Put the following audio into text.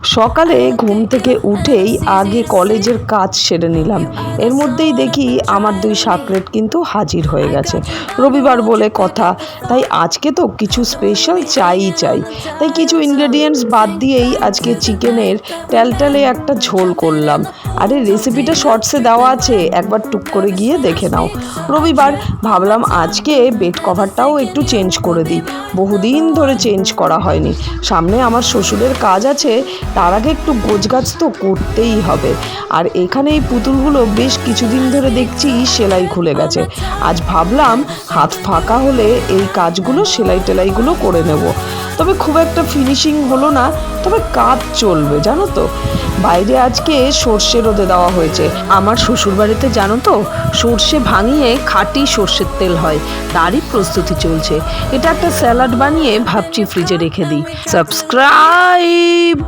সকালে ঘুম থেকে উঠেই আগে কলেজের কাজ সেরে নিলাম। এর মধ্যেই দেখি আমার 2 শাকরেট কিন্তু হাজির হয়ে গেছে। রবিবার বলে কথা, তাই আজকে তো কিছু স্পেশাল চাই। তাই কিছু ইনগ্রেডিয়েন্টস বাদ দিয়েই আজকে চিকেনের ট্যালট্যালে একটা ঝোল করলাম। আরে রেসিপিটা শর্টসে দেওয়া আছে, একবার টুক করে গিয়ে দেখে নাও। রবিবার ভাবলাম আজকে বেড কভারটাও একটু চেঞ্জ করে দিই, বহুদিন ধরে চেঞ্জ করা হয়নি। সামনে আমার শ্বশুরের কাজ আছে, তার আগে একটু গোছগাছ তো করতেই হবে। আর এখানে এই পুতুলগুলো বেশ কিছুদিন ধরে দেখছি সেলাই খুলে গেছে। আজ ভাবলাম হাত ফাঁকা হলে এই কাজগুলো সেলাই টেলাইগুলো করে নেব। তবে খুব একটা ফিনিশিং হলো না, তবে কাজ চলবে জানো তো। বাইরে আজকে সর্ষে রোদে দেওয়া হয়েছে। আমার শ্বশুরবাড়িতে জানো তো সর্ষে ভাঙিয়ে খাঁটি সর্ষের তেল হয়, তারই প্রস্তুতি চলছে। এটা একটা স্যালাড বানিয়ে ভাবছি ফ্রিজে রেখে দিই। সাবস্ক্রাইব।